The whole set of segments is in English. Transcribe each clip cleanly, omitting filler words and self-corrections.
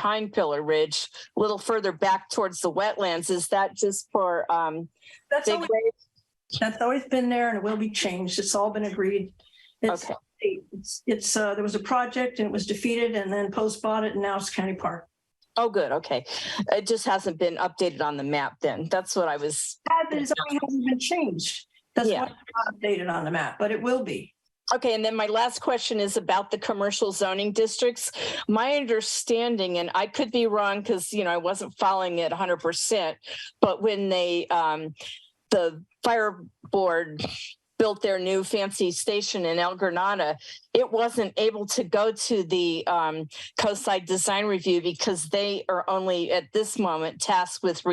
behind Pillar Ridge, a little further back towards the wetlands. Is that just for That's big always, waves? that's always been there, and it will be changed. It's all been agreed. Okay. It's there was a project and it was defeated, and then Post bought it, and now it's county park. Oh, good. Okay. It just hasn't been updated on the map then. That's what I was. The zoning hasn't been changed. That's why it's not updated on the map, but it will be. Okay, and then my last question is about the commercial zoning districts. My understanding, and I could be wrong because, you know, I wasn't following it 100%, but when they, the fire board built their new fancy station in El Granada, it wasn't able to go to the coastside design review because they are only at this moment tasked with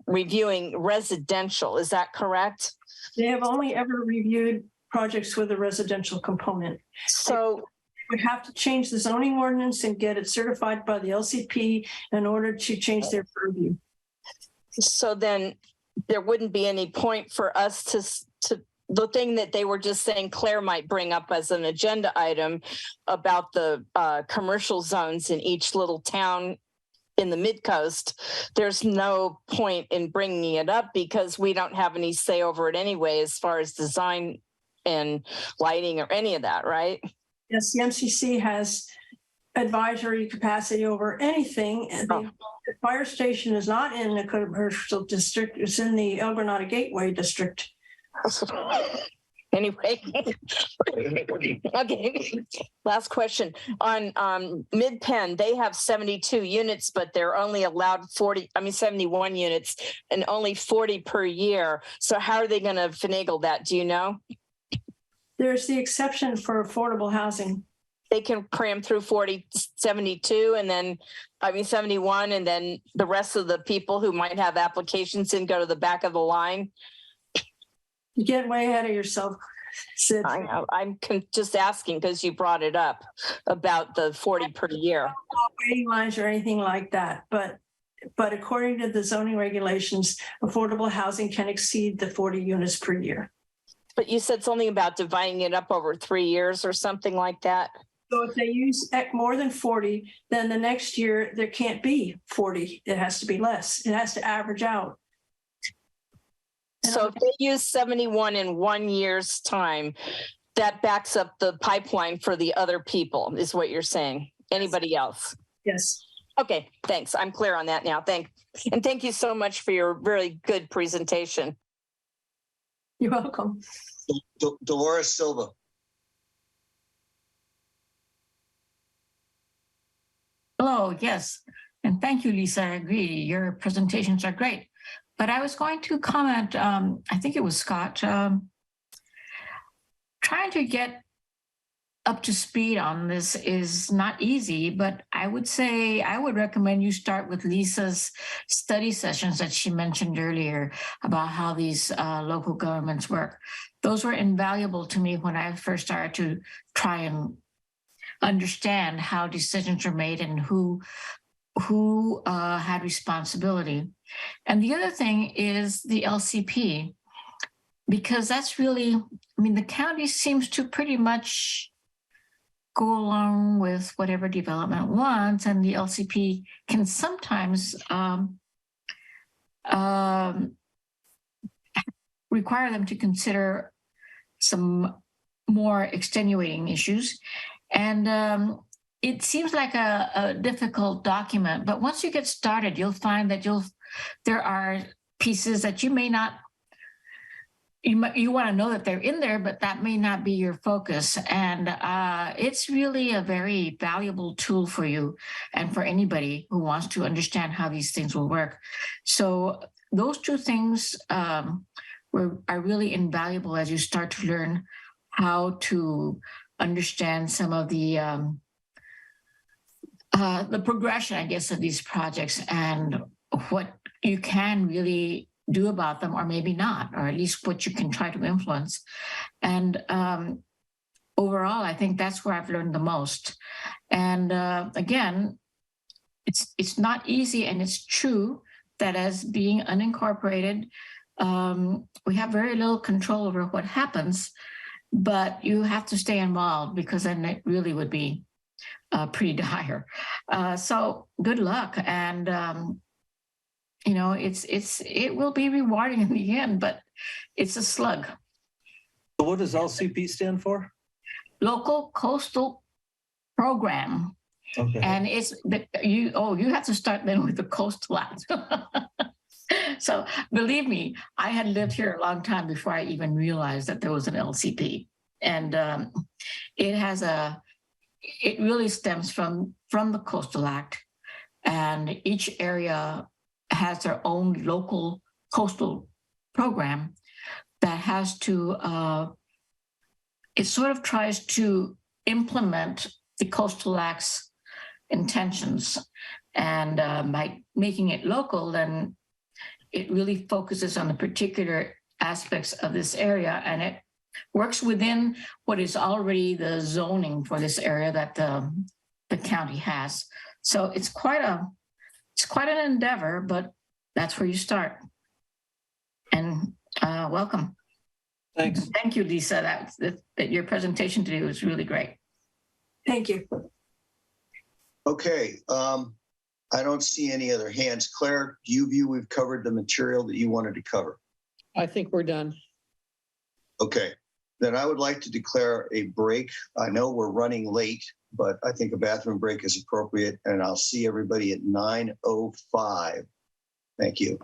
reviewing residential. Is that correct? They have only ever reviewed projects with a residential component. So we have to change the zoning ordinance and get it certified by the LCP in order to change their purview. So then there wouldn't be any point for us to the thing that they were just saying Claire might bring up as an agenda item about the commercial zones in each little town in the Midcoast. There's no point in bringing it up because we don't have any say over it anyway, as far as design and lighting or any of that, right? Yes, the MCC has advisory capacity over anything. And the fire station is not in the commercial district. It's in the El Granada Gateway district. Anyway, okay. Last question on Mid-Penn. They have 72 units, but they're only allowed 71 units and only 40 per year. So how are they going to finagle that? Do you know? There's the exception for affordable housing. They can cram through 72 and then 71, and then the rest of the people who might have applications in go to the back of the line. You get way ahead of yourself, Sid. I know. I'm just asking because you brought it up about the 40 per year. Waiting lines or anything like that, but according to the zoning regulations, affordable housing can exceed the 40 units per year. But you said something about dividing it up over 3 years or something like that. So if they use more than 40, then the next year there can't be 40. It has to be less. It has to average out. So if they use 71 in 1 year's time, that backs up the pipeline for the other people, is what you're saying. Anybody else? Yes. Okay, thanks. I'm clear on that now. Thank you so much for your very good presentation. You're welcome. Dolores Silva. Hello, yes. And thank you, Lisa. I agree. Your presentations are great. But I was going to comment, I think it was Scott, trying to get up to speed on this is not easy, but I would say I would recommend you start with Lisa's study sessions that she mentioned earlier about how these local governments work. Those were invaluable to me when I first started to try and understand how decisions are made and who had responsibility. And the other thing is the LCP, because that's really, I mean, the county seems to pretty much go along with whatever development wants, and the LCP can sometimes require them to consider some more extenuating issues. And it seems like a difficult document, but once you get started, you'll find that there are pieces that you may not, you want to know that they're in there, but that may not be your focus. And it's really a very valuable tool for you and for anybody who wants to understand how these things will work. So those two things are really invaluable as you start to learn how to understand some of the progression, I guess, of these projects and what you can really do about them, or maybe not, or at least what you can try to influence. And overall, I think that's where I've learned the most. And again, it's not easy, and it's true that as being unincorporated, we have very little control over what happens, but you have to stay involved, because then it really would be pretty dire. So good luck, and it will be rewarding in the end, but it's a slug. So what does LCP stand for? Local Coastal Program. Okay. And you have to start then with the Coastal Act. So believe me, I had lived here a long time before I even realized that there was an LCP. And it really stems from the Coastal Act, and each area has their own local coastal program that has to, it sort of tries to implement the Coastal Act's intentions. And by making it local, then it really focuses on the particular aspects of this area, and it works within what is already the zoning for this area that the county has. So it's quite an endeavor, but that's where you start. And welcome. Thanks. Thank you, Lisa. That your presentation today was really great. Thank you. Okay, I don't see any other hands. Claire, do you view we've covered the material that you wanted to cover? I think we're done. Okay, then I would like to declare a break. I know we're running late, but I think a bathroom break is appropriate, and I'll see everybody at 9:05. Thank you.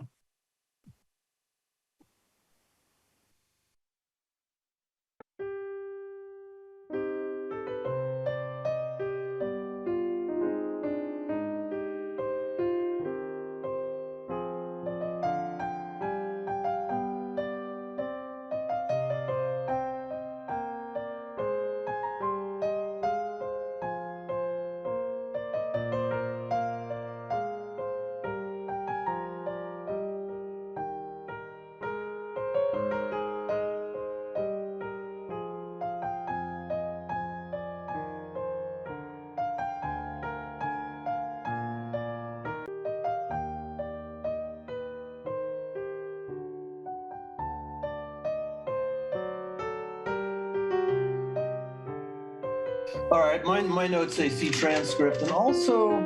All right, my notes say see transcript, and also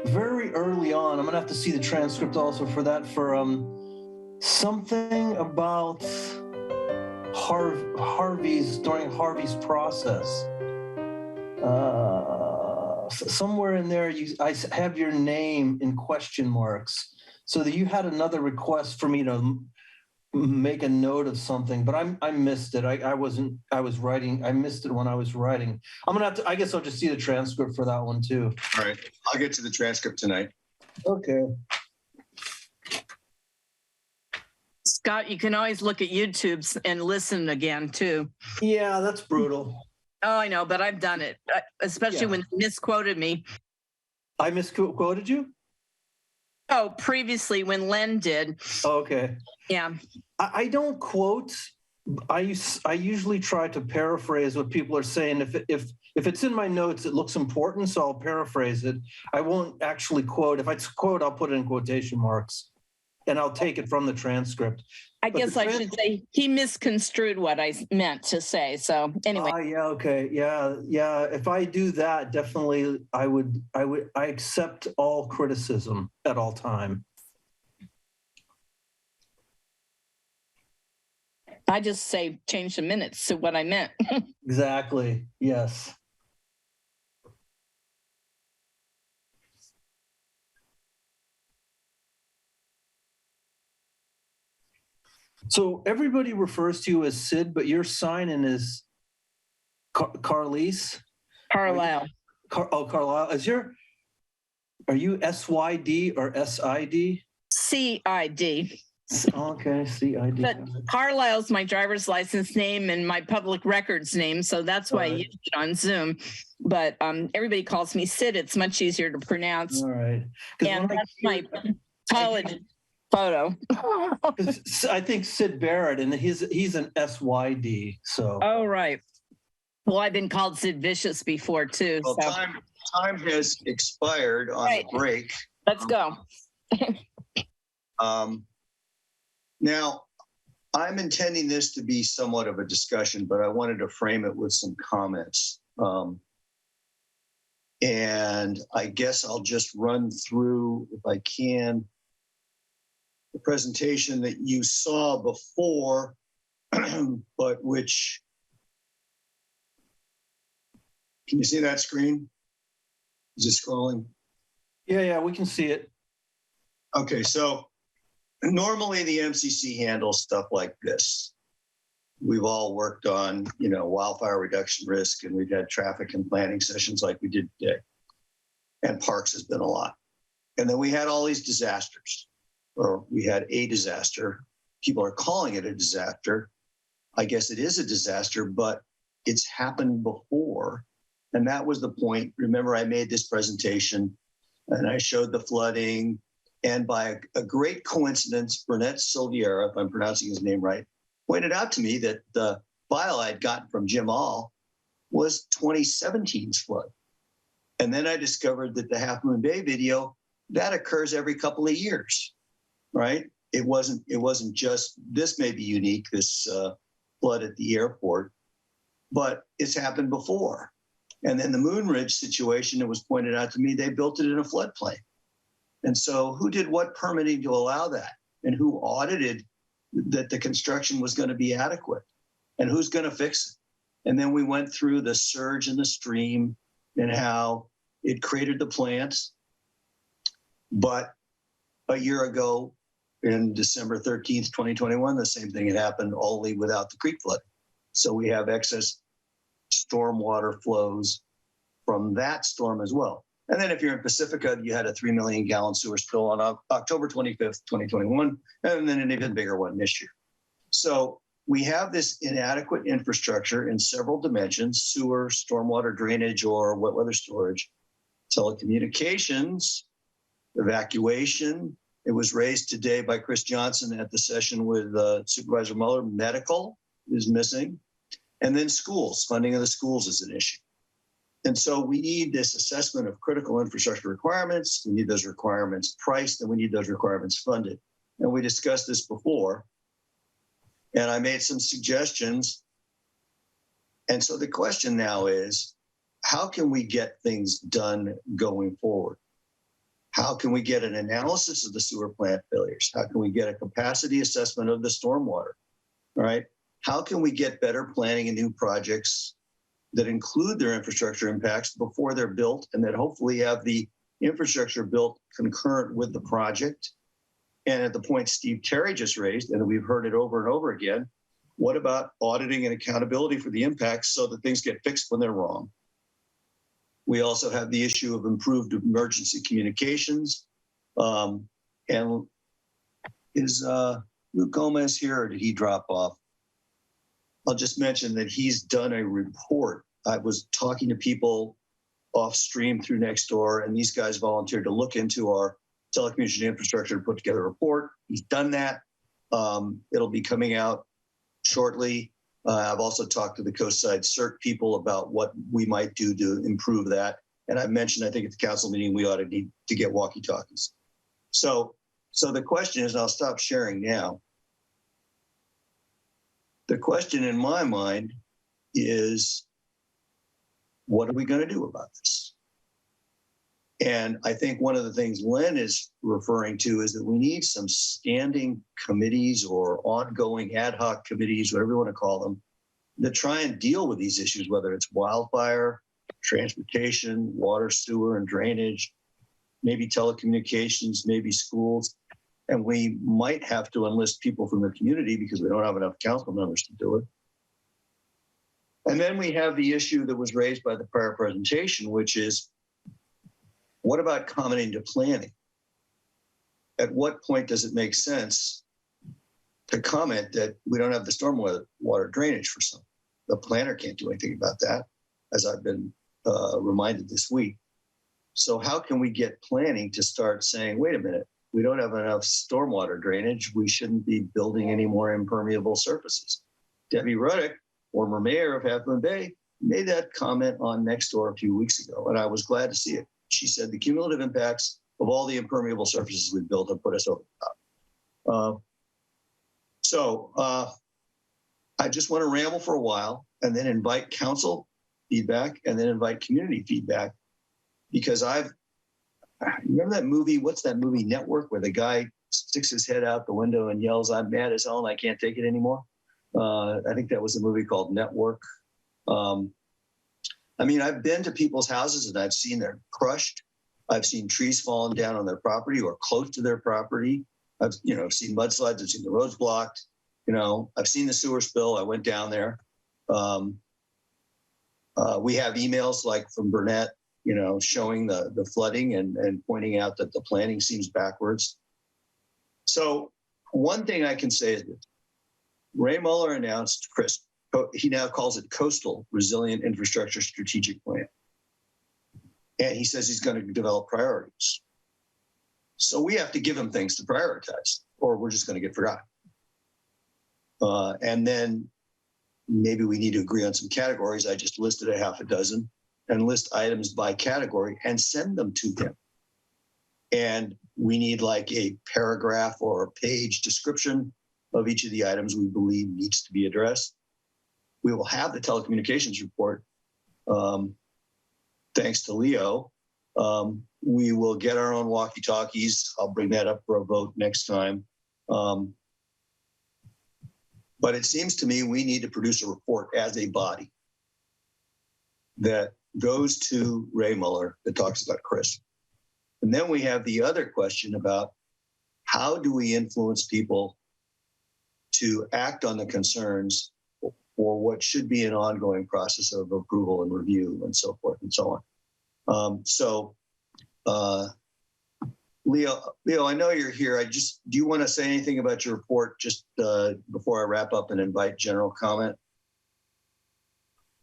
very early on, I'm gonna have to see the transcript also for that, for something about during Harvey's process. Somewhere in there, I have your name in question marks, so that you had another request for me to make a note of something, but I missed it. I was writing. I missed it when I was writing. I'm gonna have to. I guess I'll just see the transcript for that one too. All right, I'll get to the transcript tonight. Okay. Scott, you can always look at YouTube and listen again too. Yeah, that's brutal. Oh, I know, but I've done it, especially when they misquoted me. I misquoted you? Oh, previously when Len did. Oh, okay. Yeah. I don't quote. I usually try to paraphrase what people are saying. If it's in my notes, it looks important, so I'll paraphrase it. I won't actually quote. If I quote, I'll put it in quotation marks, and I'll take it from the transcript. I guess I should say he misconstrued what I meant to say. So anyway. Yeah, okay. Yeah. If I do that, definitely I accept all criticism at all time. I just say change the minutes to what I meant. Exactly. Yes. So everybody refers to you as Sid, but your sign-in is Carlise? Carlisle. Carlisle. Are you SYD or SID? CID. Okay, CID. But Carlisle's my driver's license name and my public records name, so that's why I use it on Zoom. But everybody calls me Sid. It's much easier to pronounce. All right. And that's my college photo. I think Sid Barrett, and he's an SYD. So. Oh, right. Well, I've been called Sid Vicious before too. Well, so. time has expired on the break. Let's go. Now, I'm intending this to be somewhat of a discussion, but I wanted to frame it with some comments. And I guess I'll just run through, if I can, the presentation that you saw before, but which, can you see that screen? Is it scrolling? Yeah, we can see it. Okay, so normally the MCC handles stuff like this. We've all worked on, wildfire reduction risk, and we've had traffic and planning sessions like we did today. And parks has been a lot. And then we had all these disasters, or we had a disaster. People are calling it a disaster. I guess it is a disaster, but it's happened before. And that was the point. Remember, I made this presentation and I showed the flooding. And by a great coincidence, Burnett Silviera, if I'm pronouncing his name right, pointed out to me that the file I'd gotten from Jim All was 2017's flood. And then I discovered that the Half Moon Bay video, that occurs every couple of years, right? It wasn't just, this may be unique, this flood at the airport, but it's happened before. And then the Moon Ridge situation, it was pointed out to me, they built it in a floodplain. And so who did what permitting to allow that? And who audited that the construction was going to be adequate? And who's going to fix it? And then we went through the surge in the stream and how it created the plants. But a year ago, in December 13th, 2021, the same thing had happened, only without the creek flooding. So we have excess stormwater flows from that storm as well. And then if you're in Pacifica, you had a 3 million gallon sewer spill on October 25th, 2021, and then an even bigger one this year. So we have this inadequate infrastructure in several dimensions: sewer, stormwater drainage, or wet weather storage, telecommunications, evacuation. It was raised today by Chris Johnson at the session with Supervisor Mueller. Medical is missing. And then schools, funding of the schools is an issue. And so we need this assessment of critical infrastructure requirements. We need those requirements priced, and we need those requirements funded. And we discussed this before. And I made some suggestions. And so the question now is, how can we get things done going forward? How can we get an analysis of the sewer plant failures? How can we get a capacity assessment of the stormwater? All right. How can we get better planning and new projects that include their infrastructure impacts before they're built, and that hopefully have the infrastructure built concurrent with the project? And at the point Steve Terry just raised, and we've heard it over and over again, what about auditing and accountability for the impacts so that things get fixed when they're wrong? We also have the issue of improved emergency communications. And is Luke Gomez here, or did he drop off? I'll just mention that he's done a report. I was talking to people off stream through Nextdoor, and these guys volunteered to look into our telecommunication infrastructure and put together a report. He's done that. It'll be coming out shortly. I've also talked to the Coastside CERT people about what we might do to improve that. And I mentioned, I think at the council meeting, we ought to need to get walkie-talkies. So the question is, and I'll stop sharing now. The question in my mind is, what are we going to do about this? And I think one of the things Len is referring to is that we need some standing committees or ongoing ad hoc committees, whatever you want to call them, that try and deal with these issues, whether it's wildfire, transportation, water, sewer, and drainage, maybe telecommunications, maybe schools. And we might have to enlist people from the community because we don't have enough council members to do it. And then we have the issue that was raised by the prior presentation, which is, what about commenting to planning? At what point does it make sense to comment that we don't have the stormwater water drainage for some? The planner can't do anything about that, as I've been reminded this week. So how can we get planning to start saying, wait a minute, we don't have enough stormwater drainage. We shouldn't be building any more impermeable surfaces. Debbie Ruddick, former mayor of Half Moon Bay, made that comment on Nextdoor a few weeks ago, and I was glad to see it. She said the cumulative impacts of all the impermeable surfaces we've built have put us over the top. I just want to ramble for a while and then invite council feedback and then invite community feedback because remember that movie, what's that movie, Network, where the guy sticks his head out the window and yells, "I'm mad as hell and I can't take it anymore." I think that was a movie called Network. I mean, I've been to people's houses and I've seen they're crushed. I've seen trees falling down on their property or close to their property. I've seen mudslides. I've seen the roads blocked. I've seen the sewer spill. I went down there. We have emails like from Burnett, showing the flooding and pointing out that the planning seems backwards. So one thing I can say is this. Ray Mueller announced CRISP. He now calls it Coastal Resilient Infrastructure Strategic Plan. And he says he's going to develop priorities. So we have to give him things to prioritize, or we're just going to get forgotten. And then maybe we need to agree on some categories. I just listed a half a dozen, and list items by category and send them to him. And we need like a paragraph or a page description of each of the items we believe needs to be addressed. We will have the telecommunications report, thanks to Leo. We will get our own walkie-talkies. I'll bring that up for a vote next time. But it seems to me we need to produce a report as a body that goes to Ray Mueller that talks about CRISP. And then we have the other question about how do we influence people to act on the concerns for what should be an ongoing process of approval and review and so forth and so on. Leo, I know you're here. Do you want to say anything about your report just before I wrap up and invite general comment?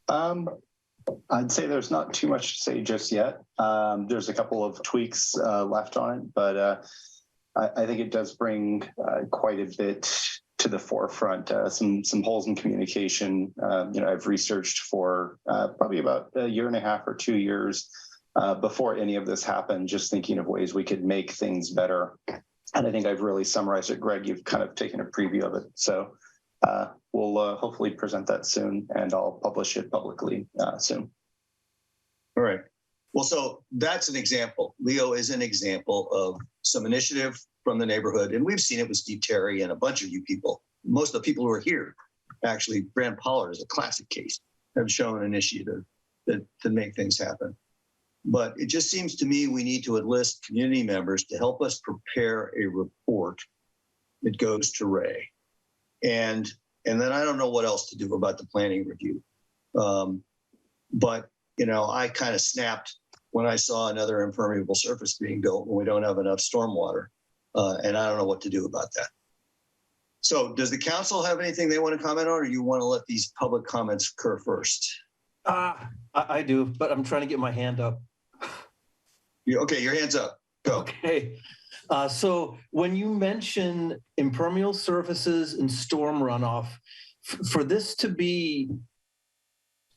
I'd say there's not too much to say just yet. There's a couple of tweaks left on it, but I think it does bring quite a bit to the forefront, some holes in communication. I've researched for probably about a year and a half or 2 years before any of this happened, just thinking of ways we could make things better. And I think I've really summarized it. Greg, you've kind of taken a preview of it. So we'll hopefully present that soon, and I'll publish it publicly soon. All right. Well, so that's an example. Leo is an example of some initiative from the neighborhood. And we've seen it with Steve Terry and a bunch of you people. Most of the people who are here, actually, Brand Pollard is a classic case, have shown initiative to make things happen. But it just seems to me we need to enlist community members to help us prepare a report that goes to Ray. And then I don't know what else to do about the planning review. But, I kind of snapped when I saw another impermeable surface being built when we don't have enough stormwater. And I don't know what to do about that. So does the council have anything they want to comment on, or you want to let these public comments occur first? I do, but I'm trying to get my hand up. Okay, your hand's up. Go. Okay. So when you mention impermeable surfaces and storm runoff,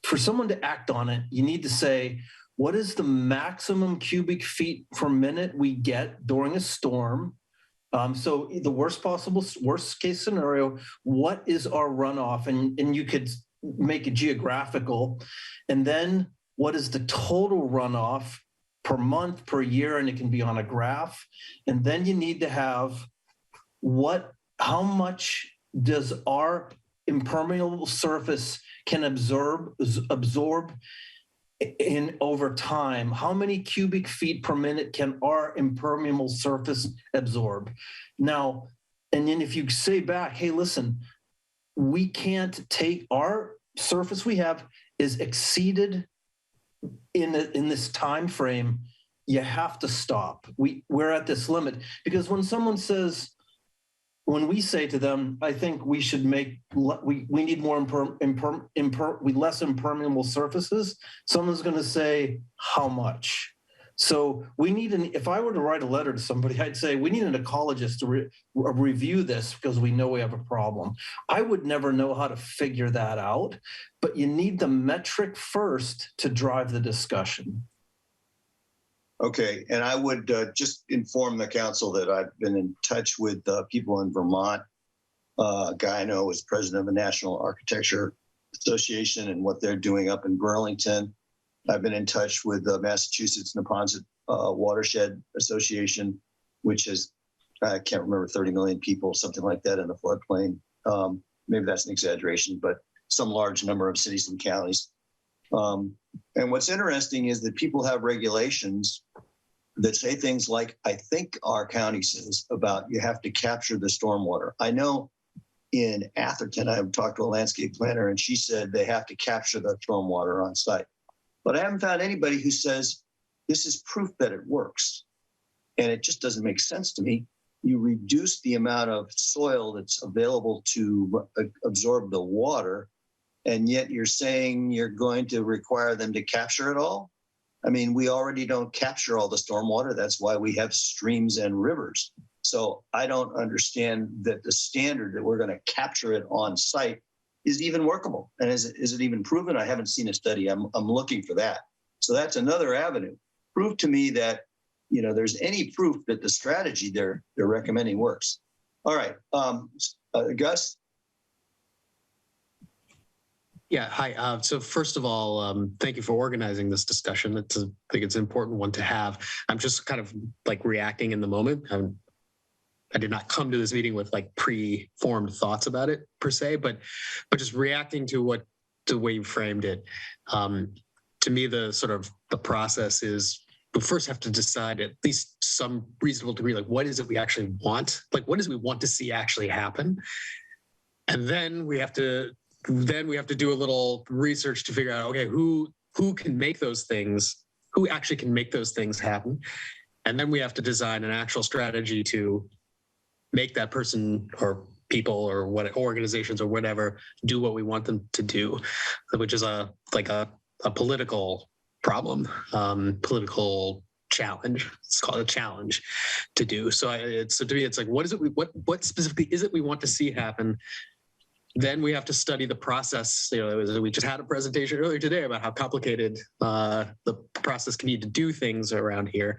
for someone to act on it, you need to say, what is the maximum cubic feet per minute we get during a storm? So the worst case scenario, what is our runoff? And you could make it geographical. And then what is the total runoff per month, per year? And it can be on a graph. And then you need to have how much does our impermeable surface can absorb in over time? How many cubic feet per minute can our impermeable surface absorb? Now, and then if you say back, hey, listen, we can't take our surface we have is exceeded in this time frame, you have to stop. We're at this limit. Because when we say to them, I think we should we need more less impermeable surfaces, someone's going to say, how much? So we need if I were to write a letter to somebody, I'd say we need an ecologist to review this because we know we have a problem. I would never know how to figure that out, but you need the metric first to drive the discussion. Okay, and I would just inform the council that I've been in touch with people in Vermont. A guy I know is president of the National Architecture Association and what they're doing up in Burlington. I've been in touch with the Massachusetts Neponset Watershed Association, which is, I can't remember, 30 million people, something like that in the floodplain. Maybe that's an exaggeration, but some large number of cities and counties. And what's interesting is that people have regulations that say things like, I think our county says about you have to capture the stormwater. I know in Atherton, I've talked to a landscape planner and she said they have to capture the stormwater on site. But I haven't found anybody who says this is proof that it works. And it just doesn't make sense to me. You reduce the amount of soil that's available to absorb the water, and yet you're saying you're going to require them to capture it all? I mean, we already don't capture all the stormwater. That's why we have streams and rivers. So I don't understand that the standard that we're going to capture it on site is even workable. And is it even proven? I haven't seen a study. I'm looking for that. So that's another avenue. Prove to me that, you know, there's any proof that the strategy they're recommending works. All right, Gus. Yeah, hi. So first of all, thank you for organizing this discussion. I think it's an important one to have. I'm just kind of like reacting in the moment. I did not come to this meeting with like pre-formed thoughts about it per se, but just reacting to the way you framed it. To me, the process is we first have to decide at least some reasonable degree, like what is it we actually want? Like what is it we want to see actually happen? And then we have to do a little research to figure out, okay, who can make those things, who actually can make those things happen. And then we have to design an actual strategy to make that person or people or what organizations or whatever do what we want them to do, which is a political problem, political challenge. It's called a challenge to do. So to me, it's like, what is it? What specifically is it we want to see happen? Then we have to study the process. You know, we just had a presentation earlier today about how complicated the process can be to do things around here,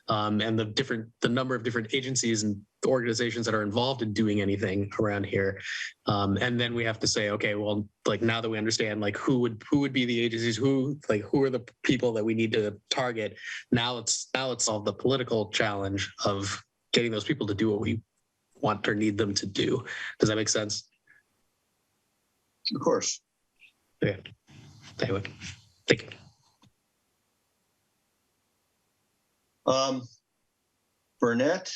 and the number of different agencies and organizations that are involved in doing anything around here. And then we have to say, okay, well, like now that we understand, like who would be the agencies, who are the people that we need to target. Now let's solve the political challenge of getting those people to do what we want or need them to do. Does that make sense? Of course. Yeah. Anyway, thank you. Burnett.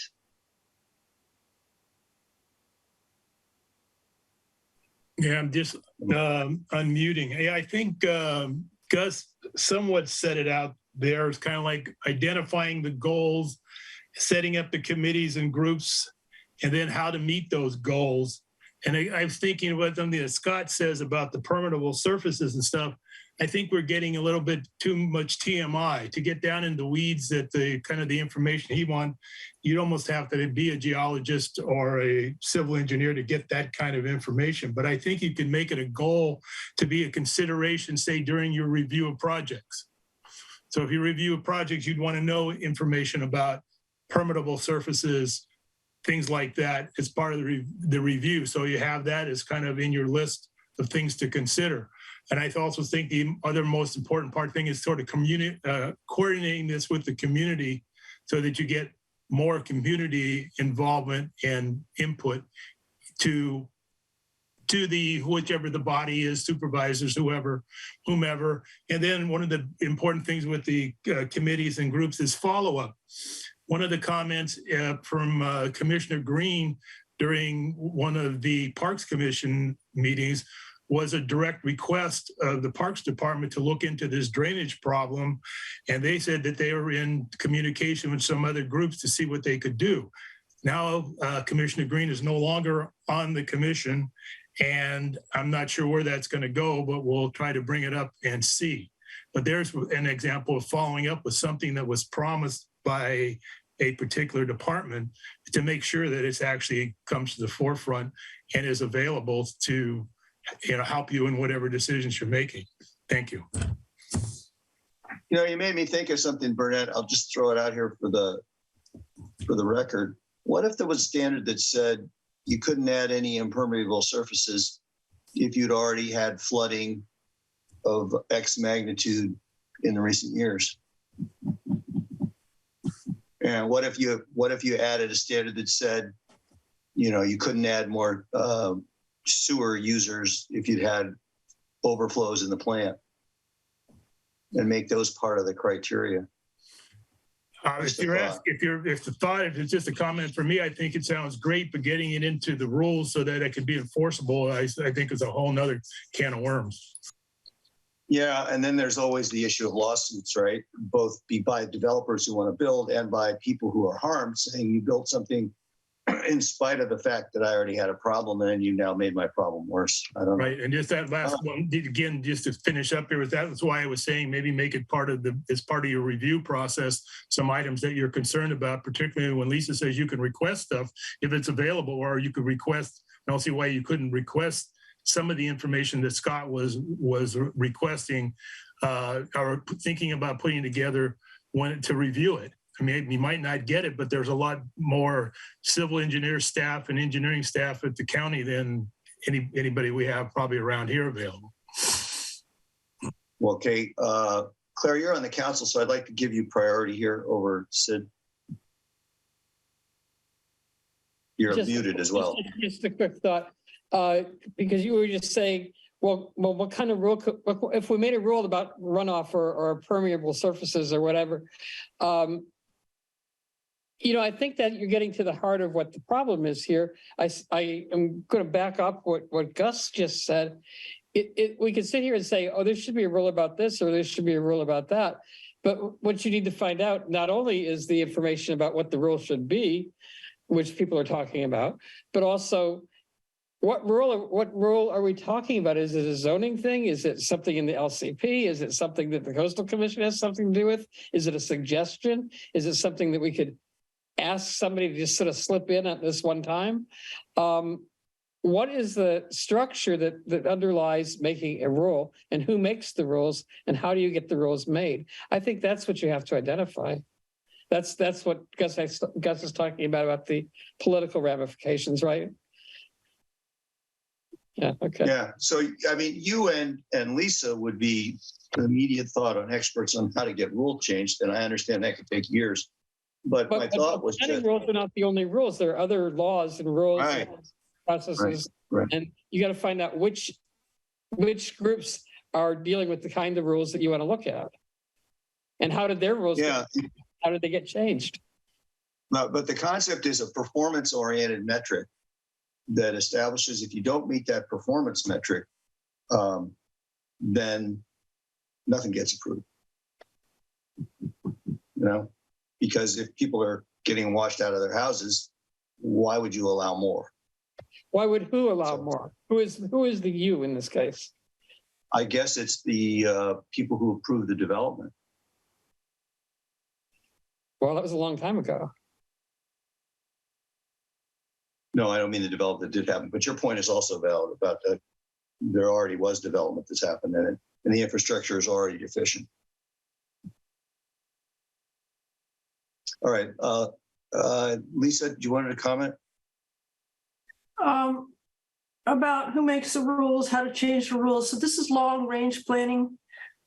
Yeah, I'm just unmuting. Hey, I think Gus somewhat set it out there. It's kind of like identifying the goals, setting up the committees and groups, and then how to meet those goals. And I was thinking what something that Scott says about the permeable surfaces and stuff. I think we're getting a little bit too much TMI to get down in the weeds that the kind of the information he wants. You'd almost have to be a geologist or a civil engineer to get that kind of information. But I think you can make it a goal to be a consideration, say, during your review of projects. So if you review a project, you'd want to know information about permeable surfaces, things like that as part of the review. So you have that as kind of in your list of things to consider. And I also think the other most important thing is sort of coordinating this with the community so that you get more community involvement and input to the whichever the body is, supervisors, whomever. And then one of the important things with the committees and groups is follow-up. One of the comments from Commissioner Green during one of the Parks Commission meetings was a direct request of the Parks Department to look into this drainage problem. And they said that they were in communication with some other groups to see what they could do. Now, Commissioner Green is no longer on the commission, and I'm not sure where that's going to go, but we'll try to bring it up and see. But there's an example of following up with something that was promised by a particular department to make sure that it actually comes to the forefront and is available to help you in whatever decisions you're making. Thank you. You know, you made me think of something, Burnett. I'll just throw it out here for the record. What if there was a standard that said you couldn't add any impermeable surfaces if you'd already had flooding of X magnitude in the recent years. And what if you added a standard that said, you couldn't add more sewer users if you'd had overflows in the plant, and make those part of the criteria? If it's just a comment for me, I think it sounds great, but getting it into the rules so that it can be enforceable, I think is a whole nother can of worms. Yeah, and then there's always the issue of lawsuits, right? Both by developers who want to build and by people who are harmed, saying you built something in spite of the fact that I already had a problem and you now made my problem worse. I don't know. Right, and just that last one, again, just to finish up here with that, that's why I was saying maybe make it as part of your review process, some items that you're concerned about, particularly when Lisa says you can request stuff if it's available, or you could request, I don't see why you couldn't request some of the information that Scott was requesting or thinking about putting together to review it. I mean, you might not get it, but there's a lot more civil engineer staff and engineering staff at the county than anybody we have probably around here available. Well, okay. Claire, you're on the council, so I'd like to give you priority here over Sid. You're muted as well. Just a quick thought, because you were just saying, well, what kind of rule, if we made a rule about runoff or permeable surfaces or whatever, I think that you're getting to the heart of what the problem is here. I am going to back up what Gus just said. We can sit here and say, oh, there should be a rule about this, or there should be a rule about that. But what you need to find out, not only is the information about what the rule should be, which people are talking about, but also what rule are we talking about? Is it a zoning thing? Is it something in the LCP? Is it something that the Coastal Commission has something to do with? Is it a suggestion? Is it something that we could ask somebody to just sort of slip in at this one time? What is the structure that underlies making a rule, and who makes the rules, and how do you get the rules made? I think that's what you have to identify. That's what Gus is talking about the political ramifications, right? Yeah, okay. Yeah, so I mean, you and Lisa would be the immediate thought on experts on how to get rule changed, and I understand that could take years. But my thought was that rules are not the only rules. There are other laws and rules and processes, right. And you got to find out which groups are dealing with the kind of rules that you want to look at, and how did their rules? How did they get changed? But the concept is a performance-oriented metric that establishes if you don't meet that performance metric, then nothing gets approved. Because if people are getting washed out of their houses, why would you allow more? Why would who allow more? Who is the you in this case? I guess it's the people who approve the development. Well, that was a long time ago. No, I don't mean the development that did happen, but your point is also valid about that. There already was development that's happened in it, and the infrastructure is already deficient. All right, Lisa, do you want to comment? About who makes the rules, how to change the rules. So this is long-range planning.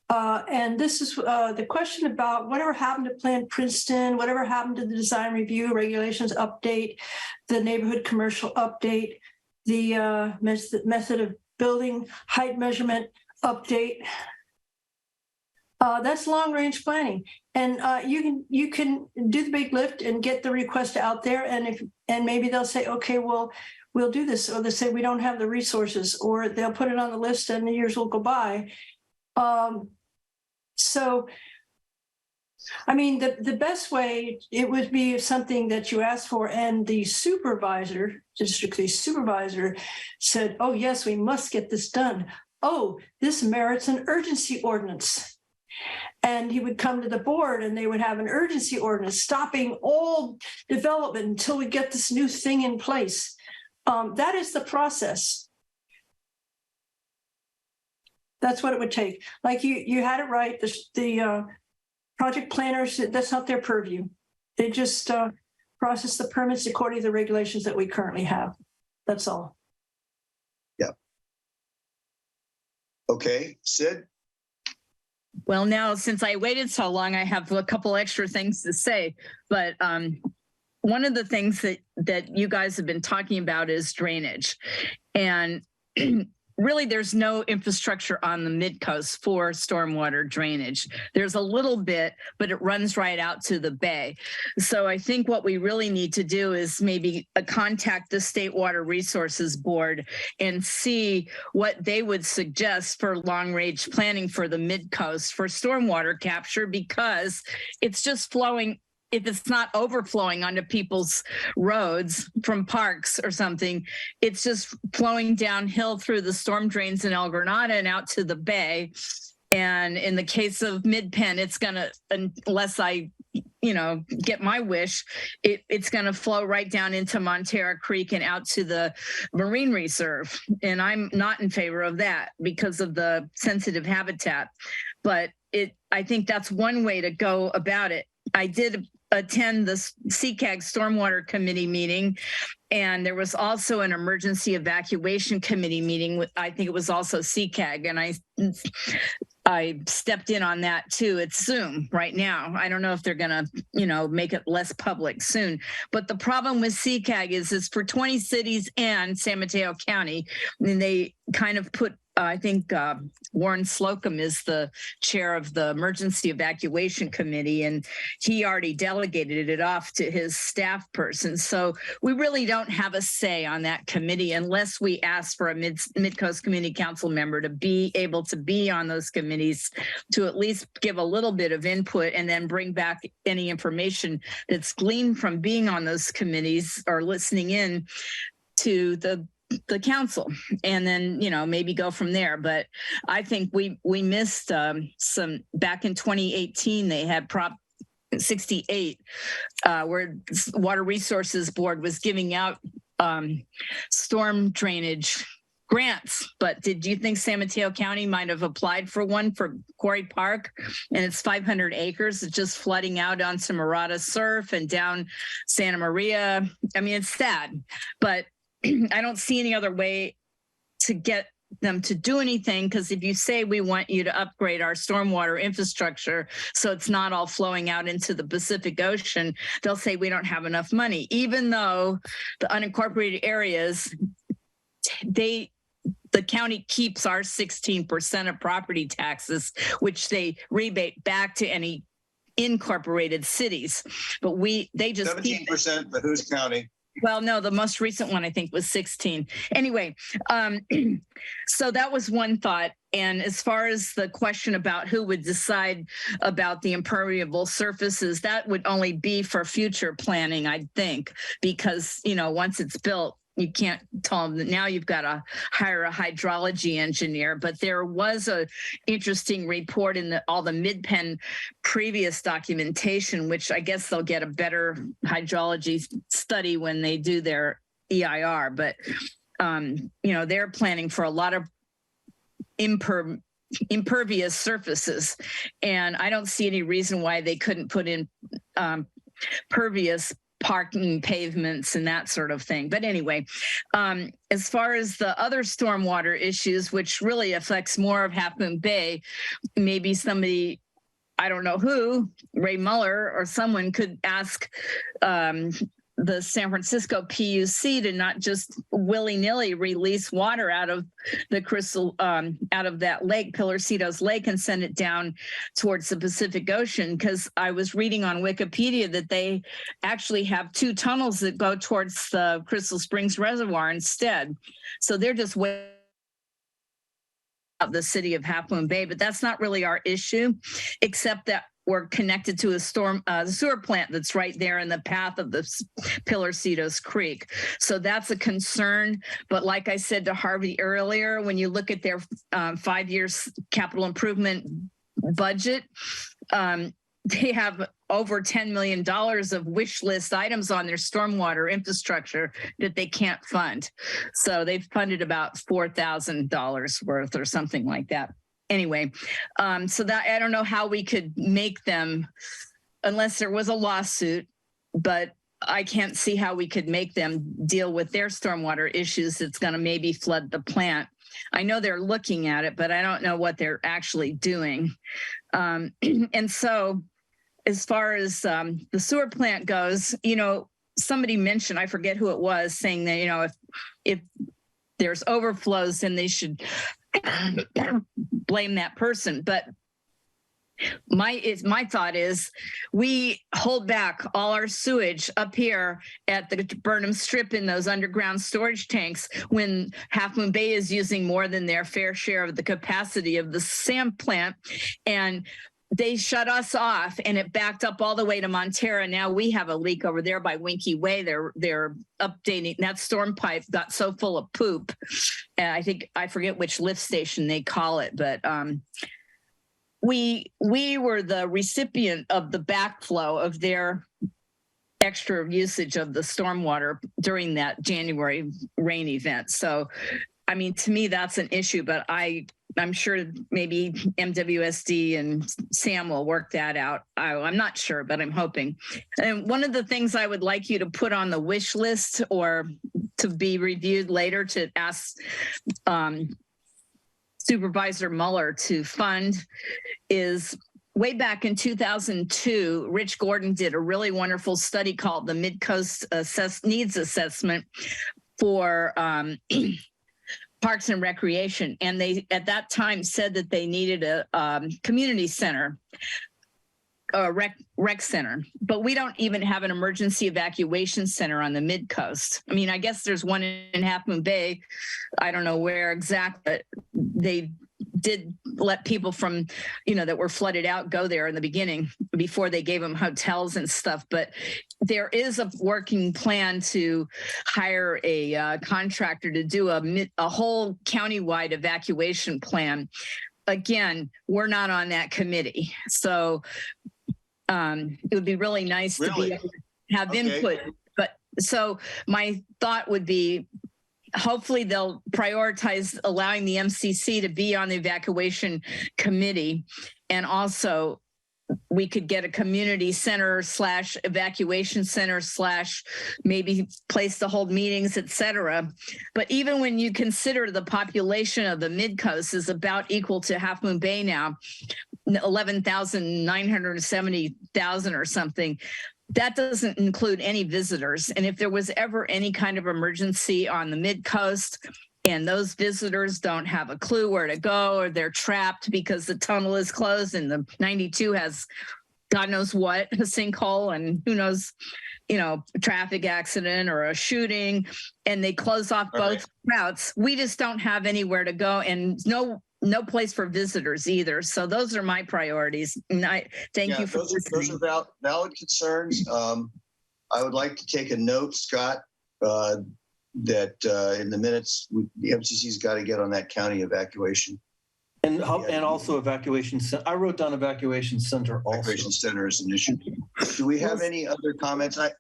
And this is the question about whatever happened to Plan Princeton, whatever happened to the design review regulations update, the neighborhood commercial update, the method of building height measurement update. That's long-range planning, and you can do the big lift and get the request out there, and maybe they'll say, okay, well, we'll do this, or they say we don't have the resources, or they'll put it on the list and the years will go by. So, I mean, the best way, it would be something that you asked for, and the supervisor, district supervisor, said, oh, yes, we must get this done. Oh, this merits an urgency ordinance. And he would come to the board and they would have an urgency ordinance stopping all development until we get this new thing in place. That is the process. That's what it would take. Like you had it right. The project planners, that's not their purview. They just process the permits according to the regulations that we currently have. That's all. Yeah. Okay, Sid? Well, now, since I waited so long, I have a couple extra things to say. But one of the things that you guys have been talking about is drainage. And really, there's no infrastructure on the Midcoast for stormwater drainage. There's a little bit, but it runs right out to the bay. So I think what we really need to do is maybe contact the State Water Resources Board and see what they would suggest for long-range planning for the Midcoast for stormwater capture, because it's just flowing. If it's not overflowing onto people's roads from parks or something, it's just flowing downhill through the storm drains in El Granada and out to the bay. And in the case of Mid-Penn, it's gonna, unless I, get my wish, it's gonna flow right down into Montera Creek and out to the Marine Reserve. And I'm not in favor of that because of the sensitive habitat. But I think that's one way to go about it. I did attend the CCAG Stormwater Committee meeting, and there was also an Emergency Evacuation Committee meeting with, I think it was also CCAG, and I stepped in on that too. It's Zoom right now. I don't know if they're gonna, make it less public soon. But the problem with CCAG is it's for 20 cities and San Mateo County, and they kind of put, I think Warren Slocum is the chair of the Emergency Evacuation Committee, and he already delegated it off to his staff person. So we really don't have a say on that committee unless we ask for a Midcoast Community Council member to be able to be on those committees, to at least give a little bit of input and then bring back any information that's gleaned from being on those committees or listening in to the council, and then maybe go from there. But I think we missed some back in 2018. They had Prop 68 where Water Resources Board was giving out storm drainage grants. But did you think San Mateo County might have applied for one for Quarry Park? And it's 500 acres. It's just flooding out onto Murata Surf and down Santa Maria. I mean, it's sad, but I don't see any other way to get them to do anything, because if you say we want you to upgrade our stormwater infrastructure so it's not all flowing out into the Pacific Ocean, they'll say we don't have enough money, even though the unincorporated areas, the county keeps our 16% of property taxes, which they rebate back to any incorporated cities. But they just 17%, but who's counting? Well, no, the most recent one I think was 16. Anyway, so that was one thought. And as far as the question about who would decide about the impermeable surfaces, that would only be for future planning, I think, because, once it's built, you can't tell them that now you've got to hire a hydrology engineer. But there was a interesting report in all the Mid-Penn previous documentation, which I guess they'll get a better hydrology study when they do their EIR. But, they're planning for a lot of impervious surfaces. And I don't see any reason why they couldn't put in pervious parking pavements and that sort of thing. But anyway, as far as the other stormwater issues, which really affects more of Half Moon Bay, maybe somebody, I don't know who, Ray Muller or someone could ask the San Francisco PUC to not just willy-nilly release water out of the crystal, out of that lake, Pilarcitos Lake, and send it down towards the Pacific Ocean. Because I was reading on Wikipedia that they actually have 2 tunnels that go towards the Crystal Springs Reservoir instead. So they're just waiting the city of Half Moon Bay, but that's not really our issue, except that we're connected to a sewer plant that's right there in the path of the Pilarcitos Creek. So that's a concern. But like I said to Harvey earlier, when you look at their 5 years capital improvement budget, they have over $10 million of wish list items on their stormwater infrastructure that they can't fund. So they've funded about $4,000 worth or something like that. Anyway, so that I don't know how we could make them, unless there was a lawsuit, but I can't see how we could make them deal with their stormwater issues that's going to maybe flood the plant. I know they're looking at it, but I don't know what they're actually doing. And so as far as the sewer plant goes, somebody mentioned, I forget who it was, saying that, if there's overflows, then they should blame that person. But my thought is we hold back all our sewage up here at the Burnham Strip in those underground storage tanks when Half Moon Bay is using more than their fair share of the capacity of the sand plant. And they shut us off and it backed up all the way to Montera. Now we have a leak over there by Winky Way. They're updating that storm pipe got so full of poop. And I forget which lift station they call it, but we were the recipient of the backflow of their extra usage of the stormwater during that January rain event. So, I mean, to me, that's an issue, but I'm sure maybe MWSD and Sam will work that out. I'm not sure, but I'm hoping. And one of the things I would like you to put on the wish list or to be reviewed later to ask Supervisor Mueller to fund is way back in 2002, Rich Gordon did a really wonderful study called the Midcoast Needs Assessment for Parks and Recreation. And they, at that time, said that they needed a community center, a rec center, but we don't even have an emergency evacuation center on the Midcoast. I mean, I guess there's one in Half Moon Bay. I don't know where exactly. They did let people from, that were flooded out go there in the beginning before they gave them hotels and stuff. But there is a working plan to hire a contractor to do a whole countywide evacuation plan. Again, we're not on that committee. So it would be really nice to be able to have input. But so my thought would be, hopefully they'll prioritize allowing the MCC to be on the evacuation committee. And also we could get a community center / evacuation center / maybe place to hold meetings, et cetera. But even when you consider the population of the Midcoast is about equal to Half Moon Bay now, 11,970,000 or something, that doesn't include any visitors. And if there was ever any kind of emergency on the Midcoast and those visitors don't have a clue where to go, or they're trapped because the tunnel is closed and the 92 has God knows what, a sinkhole and who knows, a traffic accident or a shooting, and they close off both routes, we just don't have anywhere to go and no place for visitors either. So those are my priorities. And I thank you for those are valid concerns. I would like to take a note, Scott, that in the minutes, the MCC's got to get on that county evacuation. And also evacuation. I wrote down evacuation center also. Evacuation center is an issue. Do we have any other comments? I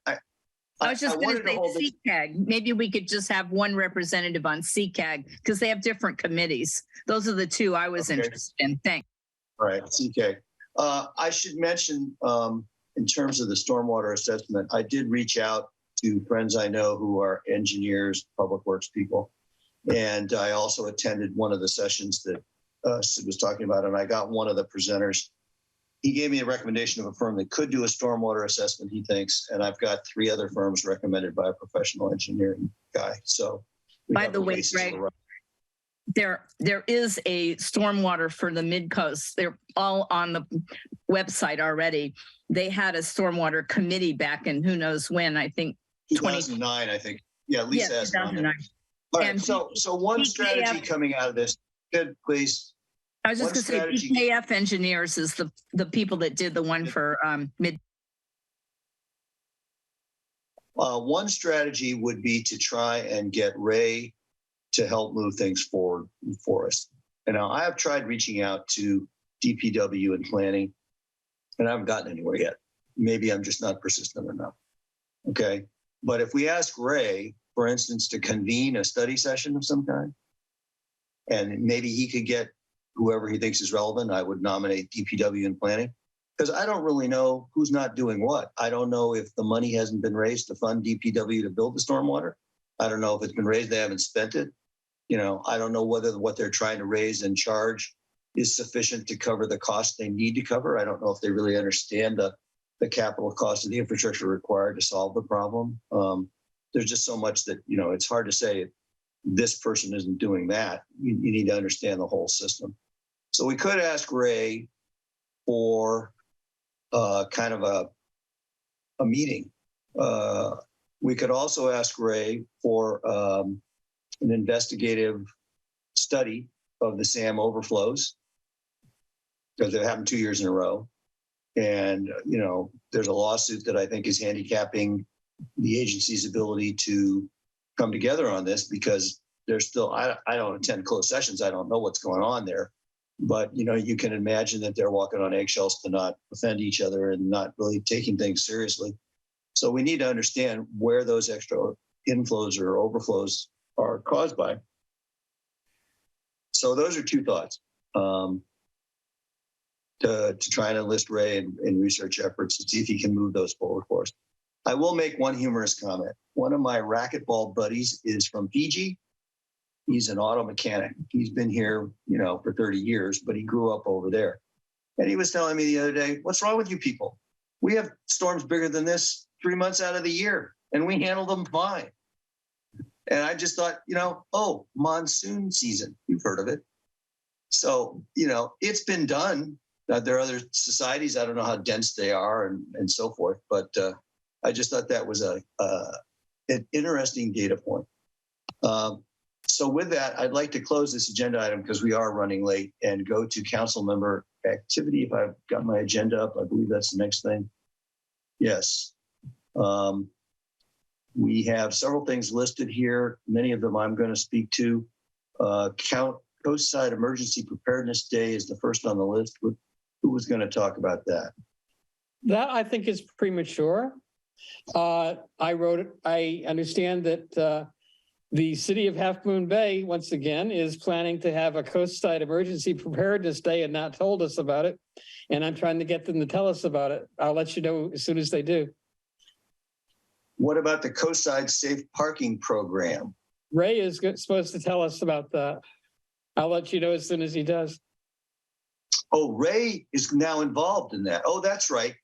was just going to say CCAG. Maybe we could just have one representative on CCAG because they have different committees. Those are the two I was interested in. Thanks. All right, CCAG. I should mention in terms of the stormwater assessment, I did reach out to friends I know who are engineers, public works people. And I also attended one of the sessions that Sid was talking about, and I got one of the presenters. He gave me a recommendation of a firm that could do a stormwater assessment, he thinks, and I've got 3 other firms recommended by a professional engineering guy. So by the way, Greg, there is a stormwater for the Midcoast. They're all on the website already. They had a stormwater committee back in who knows when, I think 2009, I think. Yeah, Lisa asked. 2009. All right, so one strategy coming out of this, good, please. I was just going to say, PKF Engineers is the people that did the one for mid. One strategy would be to try and get Ray to help move things forward for us. And now I have tried reaching out to DPW and planning, and I haven't gotten anywhere yet. Maybe I'm just not persistent enough. Okay. But if we ask Ray, for instance, to convene a study session of some kind, and maybe he could get whoever he thinks is relevant, I would nominate DPW and planning, because I don't really know who's not doing what. I don't know if the money hasn't been raised to fund DPW to build the stormwater. I don't know if it's been raised, they haven't spent it. I don't know whether what they're trying to raise and charge is sufficient to cover the cost they need to cover. I don't know if they really understand the capital cost of the infrastructure required to solve the problem. There's just so much that, it's hard to say this person isn't doing that. You need to understand the whole system. So we could ask Ray for kind of a meeting. We could also ask Ray for an investigative study of the SAM overflows, because they've happened 2 years in a row. And, there's a lawsuit that I think is handicapping the agency's ability to come together on this, because there's still, I don't attend closed sessions. I don't know what's going on there. But, you can imagine that they're walking on eggshells to not offend each other and not really taking things seriously. So we need to understand where those extra inflows or overflows are caused by. So those are two thoughts. To try and enlist Ray in research efforts to see if he can move those forward for us. I will make one humorous comment. One of my racquetball buddies is from Fiji. He's an auto mechanic. He's been here, for 30 years, but he grew up over there. And he was telling me the other day, what's wrong with you people? We have storms bigger than this 3 months out of the year, and we handle them fine. And I just thought, monsoon season, you've heard of it. So, it's been done. There are other societies, I don't know how dense they are and so forth, but I just thought that was an interesting data point. So with that, I'd like to close this agenda item because we are running late, and go to council member activity. If I've got my agenda up, I believe that's the next thing. Yes. We have several things listed here. Many of them I'm going to speak to. Coastside Emergency Preparedness Day is the first on the list. Who was going to talk about that? That I think is premature. I wrote it. I understand that the city of Half Moon Bay, once again, is planning to have a Coastside Emergency Preparedness Day and not told us about it. And I'm trying to get them to tell us about it. I'll let you know as soon as they do. What about the Coastside Safe Parking Program? Ray is supposed to tell us about that. I'll let you know as soon as he does. Oh, Ray is now involved in that. Oh, that's right.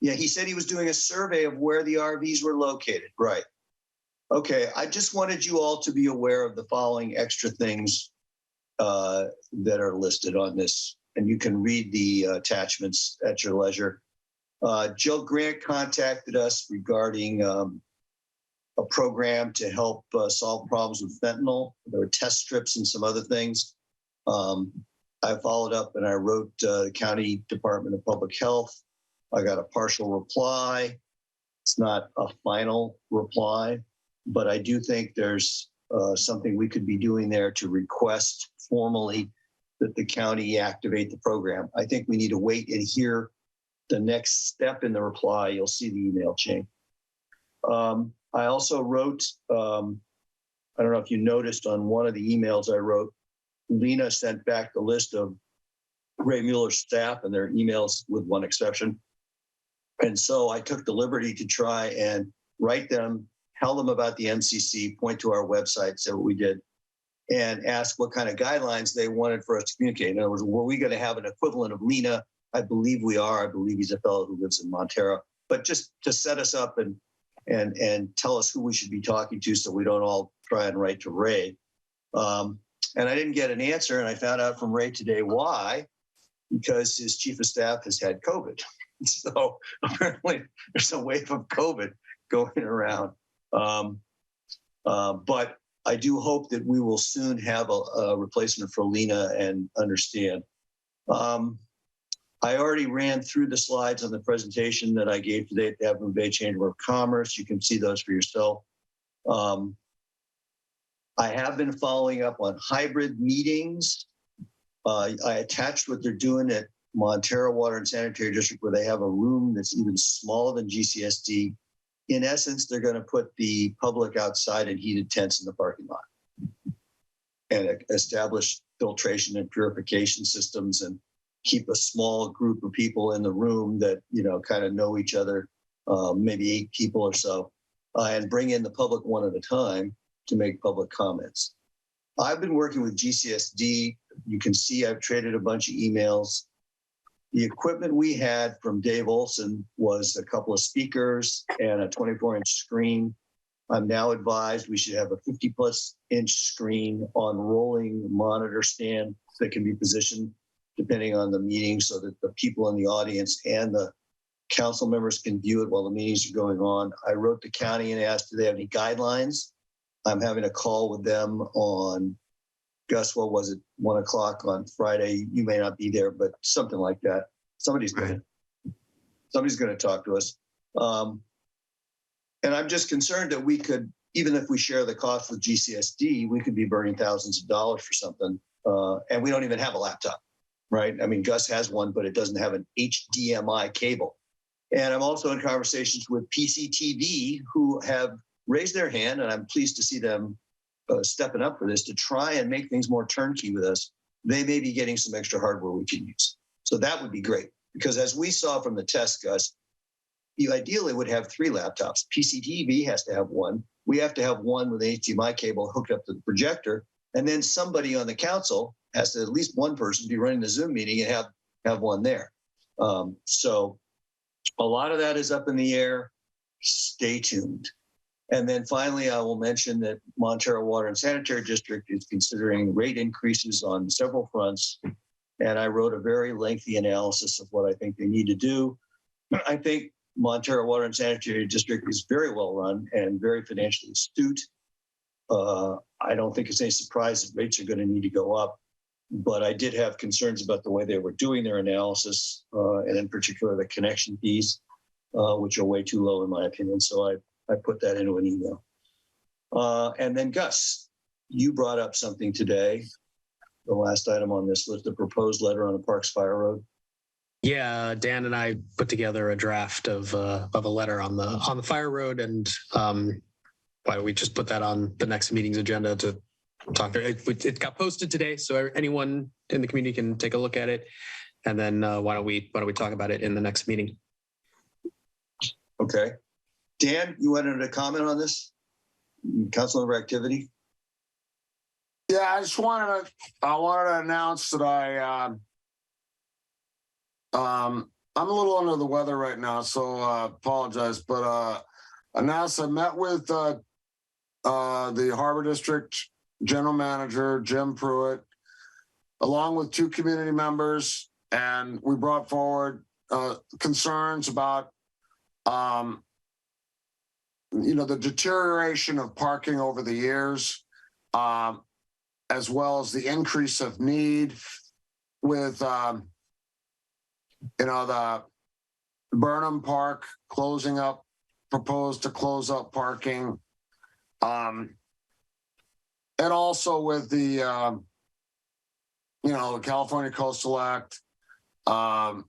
Yeah, he said he was doing a survey of where the RVs were located. Right. Okay, I just wanted you all to be aware of the following extra things that are listed on this, and you can read the attachments at your leisure. Jill Grant contacted us regarding a program to help solve problems with fentanyl. There were test strips and some other things. I followed up and I wrote the County Department of Public Health. I got a partial reply. It's not a final reply, but I do think there's something we could be doing there to request formally that the county activate the program. I think we need to wait and hear the next step in the reply. You'll see the email chain. I also wrote, I don't know if you noticed on one of the emails I wrote, Lena sent back the list of Ray Mueller's staff and their emails with one exception. And so I took the liberty to try and write them, tell them about the MCC, point to our website, say what we did, and ask what kind of guidelines they wanted for us to communicate. In other words, were we going to have an equivalent of Lena? I believe we are. I believe he's a fellow who lives in Montero, but just to set us up and tell us who we should be talking to so we don't all try and write to Ray. And I didn't get an answer, and I found out from Ray today why, because his chief of staff has had COVID. So apparently there's a wave of COVID going around. But I do hope that we will soon have a replacement for Lena and understand. I already ran through the slides on the presentation that I gave today at the Half Moon Bay Chamber of Commerce. You can see those for yourself. I have been following up on hybrid meetings. I attached what they're doing at Montero Water and Sanitary District, where they have a room that's even smaller than GCSD. In essence, they're going to put the public outside in heated tents in the parking lot and establish filtration and purification systems and keep a small group of people in the room that, kind of know each other, maybe 8 people or so, and bring in the public one at a time to make public comments. I've been working with GCSD You can see I've traded a bunch of emails. The equipment we had from Dave Olson was a couple of speakers and a 24-inch screen. I'm now advised we should have a 50-plus inch screen on rolling monitor stand that can be positioned depending on the meeting so that the people in the audience and the council members can view it while the meetings are going on. I wrote the county and asked, do they have any guidelines? I'm having a call with them on, Gus, what was it, 1 o'clock on Friday? You may not be there, but something like that. Somebody's going to talk to us. And I'm just concerned that we could, even if we share the cost with GCSD, we could be burning thousands of dollars for something. And we don't even have a laptop, right? I mean, Gus has one, but it doesn't have an HDMI cable. And I'm also in conversations with PCTV who have raised their hand, and I'm pleased to see them stepping up for this to try and make things more turnkey with us. They may be getting some extra hardware we can use. So that would be great, because as we saw from the test, Gus, you ideally would have 3 laptops. PCTV has to have one. We have to have one with an HDMI cable hooked up to the projector. And then somebody on the council has to, at least one person, be running the Zoom meeting and have one there. So a lot of that is up in the air. Stay tuned. And then finally, I will mention that Montero Water and Sanitary District is considering rate increases on several fronts. And I wrote a very lengthy analysis of what I think they need to do. I think Montero Water and Sanitary District is very well run and very financially astute. I don't think it's any surprise that rates are going to need to go up, but I did have concerns about the way they were doing their analysis, and in particular the connection fees, which are way too low in my opinion. So I put that into an email. And then Gus, you brought up something today, the last item on this list, the proposed letter on the Parks Fire Road. Yeah, Dan and I put together a draft of a letter on the fire road, and why don't we just put that on the next meeting's agenda to talk to it. It got posted today, so anyone in the community can take a look at it, and then why don't we talk about it in the next meeting? Okay, Dan, you wanted to comment on this, Councilmember activity? Yeah, I wanted to announce that I'm a little under the weather right now, so apologize. But announce I met with the Harbor District General Manager Jim Pruitt, along with 2 community members, and we brought forward concerns about the deterioration of parking over the years, as well as the increase of need with the Burnham Park closing up, proposed to close up parking. And also with the, the California Coastal Act. And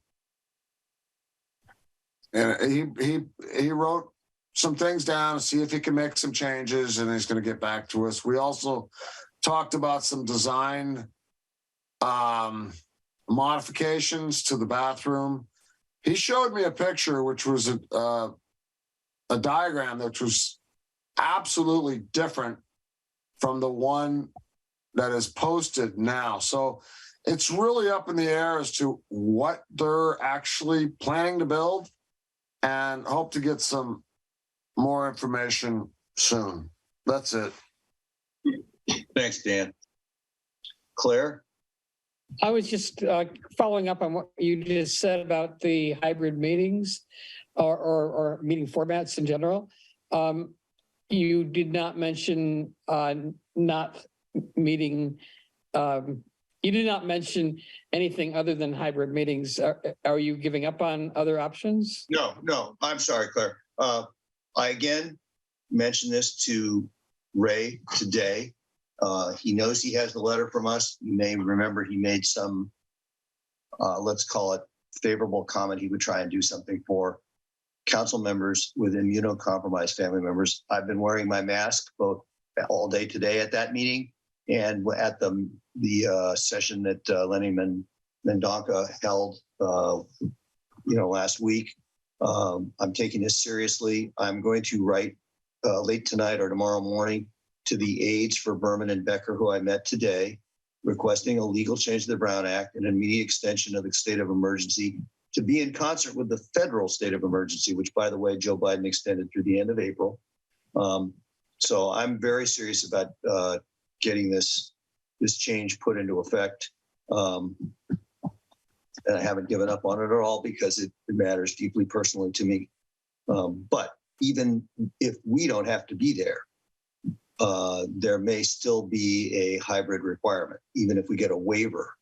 he wrote some things down to see if he can make some changes, and he's going to get back to us. We also talked about some design modifications to the bathroom. He showed me a picture, which was a diagram that was absolutely different from the one that is posted now. So it's really up in the air as to what they're actually planning to build, and hope to get some more information soon. That's it. Thanks, Dan. Claire? I was just following up on what you just said about the hybrid meetings or meeting formats in general. You did not mention not meeting. You did not mention anything other than hybrid meetings. Are you giving up on other options? No, I'm sorry, Claire. I again mentioned this to Ray today. He knows he has the letter from us. You may remember he made some, let's call it favorable comment. He would try and do something for council members with immunocompromised family members. I've been wearing my mask both all day today at that meeting and at the session that Lenny Mendonca held, last week. I'm taking this seriously. I'm going to write late tonight or tomorrow morning to the aides for Berman and Becker, who I met today, requesting a legal change to the Brown Act and an immediate extension of the state of emergency to be in concert with the federal state of emergency, which, by the way, Joe Biden extended through the end of April. So I'm very serious about getting this change put into effect. And I haven't given up on it at all because it matters deeply personally to me. But even if we don't have to be there, there may still be a hybrid requirement, even if we get a waiver.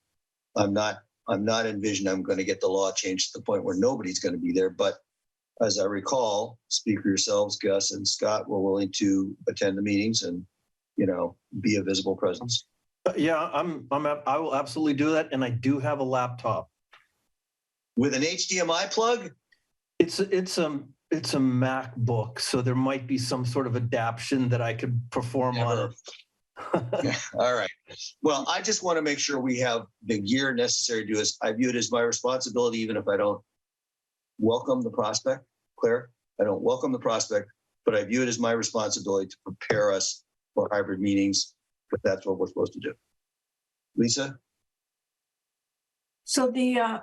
I'm not envisioning I'm going to get the law changed to the point where nobody's going to be there. But as I recall, speak for yourselves, Gus and Scott were willing to attend the meetings and, be a visible presence. Yeah, I will absolutely do that. And I do have a laptop. With an HDMI plug? It's a MacBook, so there might be some sort of adaptation that I could perform on it. All right. Well, I just want to make sure we have the gear necessary to do this. I view it as my responsibility, even if I don't welcome the prospect, Claire. I don't welcome the prospect, but I view it as my responsibility to prepare us for hybrid meetings, but that's what we're supposed to do. Lisa? So the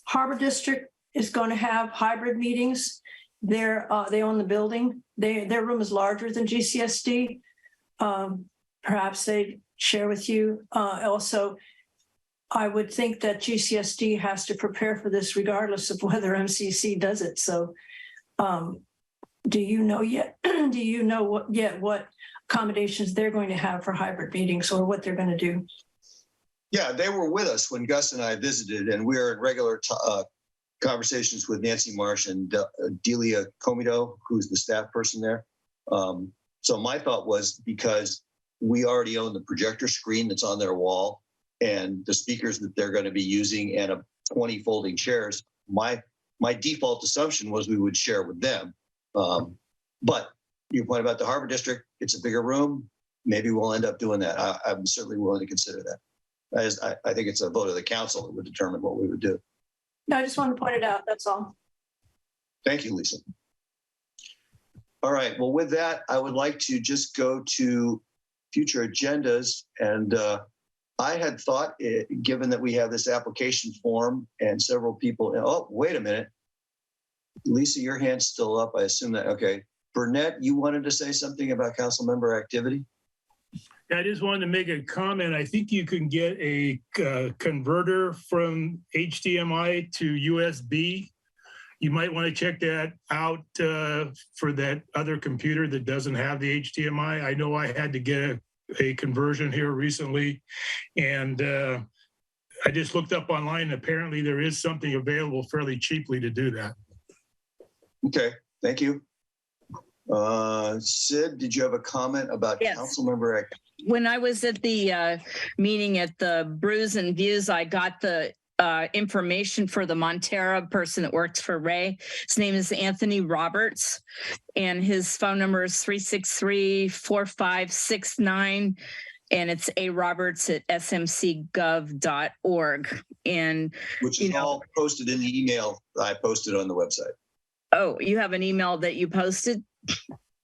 Harbor District is going to have hybrid meetings. They own the building. Their room is larger than GCSD. Perhaps they share with you. Also, I would think that GCSD has to prepare for this regardless of whether MCC does it. So do you know yet? Do you know what accommodations they're going to have for hybrid meetings or what they're going to do? Yeah, they were with us when Gus and I visited, and we are in regular conversations with Nancy Marsh and Delia Comido, who's the staff person there. So my thought was, because we already own the projector screen that's on their wall and the speakers that they're going to be using and 20 folding chairs, my default assumption was we would share with them. But your point about the Harbor District, it's a bigger room. Maybe we'll end up doing that. I'm certainly willing to consider that. I think it's a vote of the council that would determine what we would do. No, I just wanted to point it out. That's all. Thank you, Lisa. All right. Well, with that, I would like to just go to future agendas. And I had thought, given that we have this application form and several people, oh, wait a minute. Lisa, your hand's still up. I assume that, okay. Burnett, you wanted to say something about council member activity? I just wanted to make a comment. I think you can get a converter from HDMI to USB. You might want to check that out for that other computer that doesn't have the HDMI. I know I had to get a conversion here recently, and I just looked up online. Apparently there is something available fairly cheaply to do that. Okay, thank you. Sid, did you have a comment about council member activity? When I was at the meeting at the Brews and Views, I got the information for the Montera person that works for Ray. His name is Anthony Roberts, and his phone number is 363-4569, and it's aroberts@smcgov.org. And which is all posted in the email I posted on the website. Oh, you have an email that you posted?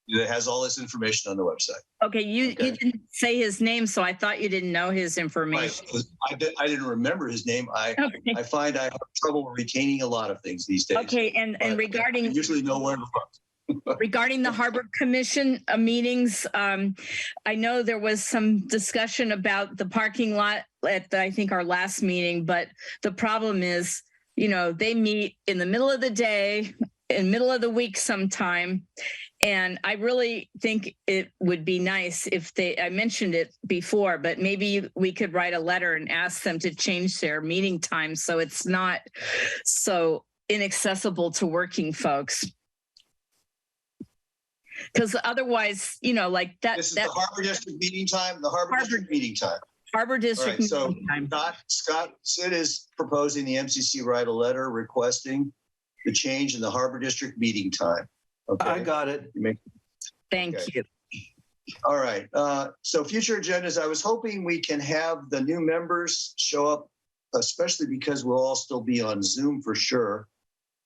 It has all this information on the website. Okay, you didn't say his name, so I thought you didn't know his information. Right. I didn't remember his name. I find I have trouble retaining a lot of things these days. Okay, and regarding I usually know where to find. Regarding the Harbor Commission meetings, I know there was some discussion about the parking lot at I think our last meeting, but the problem is, they meet in the middle of the day, in middle of the week sometime. And I really think it would be nice if I mentioned it before, but maybe we could write a letter and ask them to change their meeting time so it's not so inaccessible to working folks. Because otherwise, like that. This is the Harbor District meeting time, the Harbor District meeting time. Harbor District meeting time. Scott, Sid is proposing the MCC write a letter requesting the change in the Harbor District meeting time. Okay. I got it. Thank you. All right. So future agendas, I was hoping we can have the new members show up, especially because we'll all still be on Zoom for sure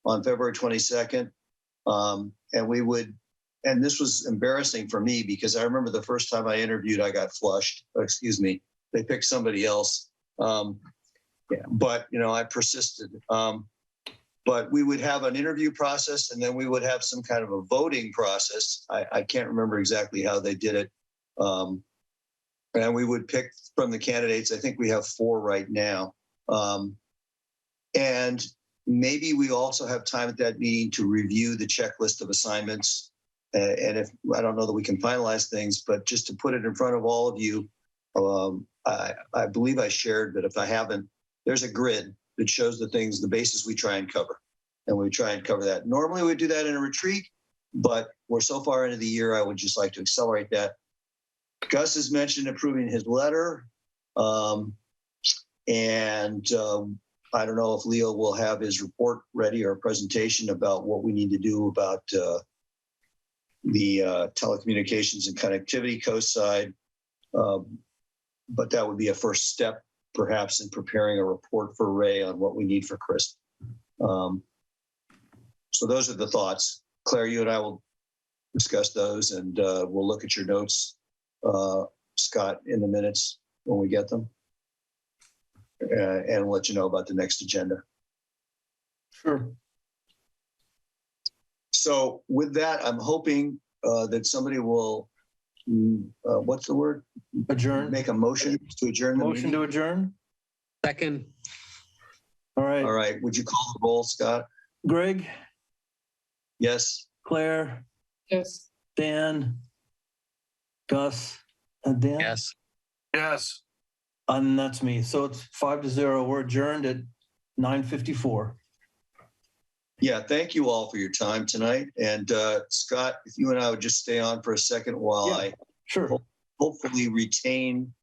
on February 22nd. And this was embarrassing for me because I remember the first time I interviewed, I got flushed. Excuse me. they picked somebody else. Yeah, but I persisted. But we would have an interview process, and then we would have some kind of a voting process. I can't remember exactly how they did it. And we would pick from the candidates. I think we have 4 right now. And maybe we also have time at that meeting to review the checklist of assignments. And if I don't know that we can finalize things, but just to put it in front of all of you, I believe I shared, but if I haven't, there's a grid that shows the bases we try and cover. And we try and cover that. Normally we do that in a retreat, but we're so far into the year, I would just like to accelerate that. Gus has mentioned approving his letter. I don't know if Leo will have his report ready or a presentation about what we need to do about the telecommunications and connectivity coast side. But that would be a first step, perhaps, in preparing a report for Ray on what we need for Chris. So those are the thoughts. Claire, you and I will discuss those, and we'll look at your notes, Scott, in the minutes when we get them. And let you know about the next agenda. Sure. So with that, I'm hoping that somebody will, what's the word? Adjourn. Make a motion to adjourn the Motion meeting. to adjourn. Second. All right. All right. Would you call the roll, Scott? Greg, Yes. Claire, Yes. Dan, Gus, and Dan. Yes. Yes. And that's me. So it's 5-0. We're adjourned at 9:54. Yeah. Thank you all for your time tonight. And Scott, if you and I would just stay on for a second while Yeah. I Sure. hopefully retain